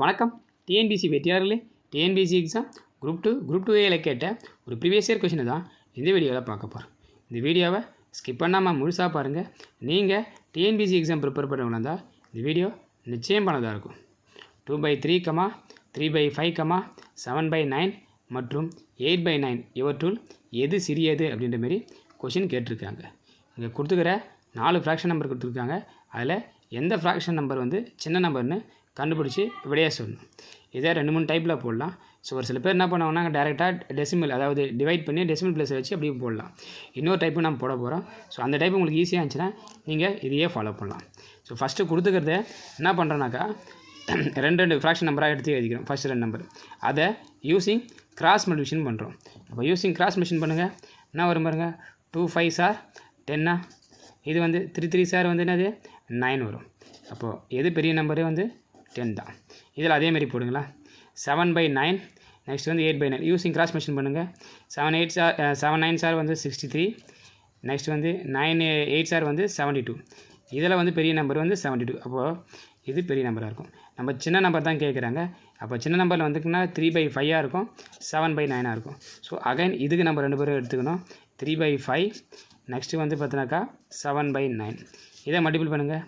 வணக்கம். TNPSC வெற்றியாளர்களே, TNPSC exam group 2ஏல கேட்ட ஒரு ப்ரீவியஸ் இயர் கொஷினை தான் இந்த வீடியோவில் பார்க்க போகிறோம். இந்த வீடியோவை ஸ்கிப் பண்ணாமல் முழுசாக பாருங்கள். நீங்கள் டிஎன்பிசி எக்ஸாம் ப்ரிப்பேர் பண்ணுறவங்களா இருந்தால் இந்த வீடியோ நிச்சயம் பண்ணதாக இருக்கும். 2/3, 3/5, 7/9 மற்றும் 8/9 இவற்றுள் எது சிறியது அப்படின்ற மாரி கொஷின் கேட்டிருக்காங்க. இங்கே கொடுத்துக்கிற 4 ஃப்ராக்ஷன் நம்பர் கொடுத்துருக்காங்க. அதில் எந்த ஃப்ராக்ஷன் நம்பர் வந்து சின்ன நம்பர்னு கண்டுபிடிச்சி விடையாக சொல்லணும். இதை 2-3 டைப்பில் போடலாம். ஸோ ஒரு சில பேர் என்ன பண்ணுவாங்கன்னா டேரெக்டாக டெசிமல், அதாவது டிவைட் பண்ணி டெசிமல் பிளேஸை வச்சு அப்படியே போடலாம். இன்னொரு டைப்பு நம்ம போட போகிறோம். ஸோ அந்த டைப் உங்களுக்கு ஈஸியாக இருந்துச்சுன்னா நீங்கள் இதையே ஃபாலோ பண்ணலாம். ஸோ ஃபஸ்ட்டு கொடுத்துக்கிறத என்ன பண்ணுறோன்னாக்கா 2 ஃப்ராக்ஷன் நம்பராக எடுத்து எழுதிக்கிறோம். ஃபஸ்ட்டு 2 நம்பர் அதை யூஸிங் கிராஸ் மல்டிப்ளிகேஷன் பண்ணுறோம். அப்போ யூஸிங் கிராஸ் மல்டிப்ளிகேஷன் பண்ணுங்கள். என்ன வரும் பாருங்கள், 2 5 சார் 10. இது வந்து 3 3 சார் வந்து என்னது 9 வரும். அப்போது எது பெரிய நம்பரு வந்து 10 தான். இதில் அதேமாரி போடுங்களா, 7/9. நெக்ஸ்ட் வந்து 8/9 யூஸிங் கிராஸ் மல்டிப்ளிகேஷன் பண்ணுங்கள். 7 9 சார் வந்து 63. நெக்ஸ்ட் வந்து 9 8 சார் வந்து 72. இதில் வந்து பெரிய நம்பர் வந்து 72. அப்போது இது பெரிய நம்பராக இருக்கும். நம்ம சின்ன நம்பர் தான் கேட்குறாங்க. அப்போ சின்ன நம்பரில் வந்துக்குன்னா 3/5 இருக்கும், 7/9 இருக்கும். ஸோ அகைன் இதுக்கு நம்ம 2 பேரும் எடுத்துக்கணும். 3/5 நெக்ஸ்ட்டு வந்து பார்த்தினாக்கா 7/9. இதை மல்டிபிள் பண்ணுங்கள்.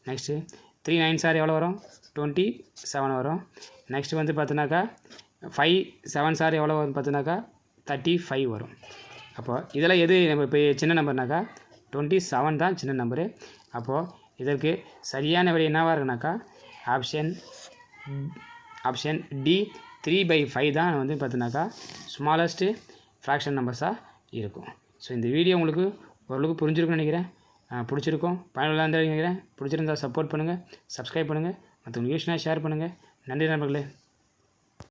நெக்ஸ்ட்டு 3 9 சார் எவ்வளோ வரும், 27 வரும். நெக்ஸ்ட்டு வந்து பார்த்தினாக்கா 5 7 சார் எவ்வளோ வரும் பார்த்தினாக்கா 35 வரும். அப்போது இதில் எது நம்ம இப்போ சின்ன நம்பர்னாக்கா 27 தான் சின்ன நம்பரு. அப்போது இதற்கு சரியான விடை என்னவாக இருக்குனாக்கா ஆப்ஷன் டி 3/5 தான் வந்து பார்த்தினாக்கா ஸ்மாலஸ்ட்டு ஃப்ராக்ஷன் நம்பர்ஸாக இருக்கும். ஸோ இந்த வீடியோ உங்களுக்கு ஓரளவுக்கு புரிஞ்சிருக்குன்னு நினைக்கிறேன். பிடிச்சிருக்கும், பயனுள்ளதாக இருந்தால் நினைக்கிறேன். பிடிச்சிருந்தால் சப்போர்ட் பண்ணுங்கள், சப்ஸ்கிரைப் பண்ணுங்கள், மற்றவங்களுக்கு யூஸ்னால் ஷேர் பண்ணுங்கள். நன்றி நண்பர்களே.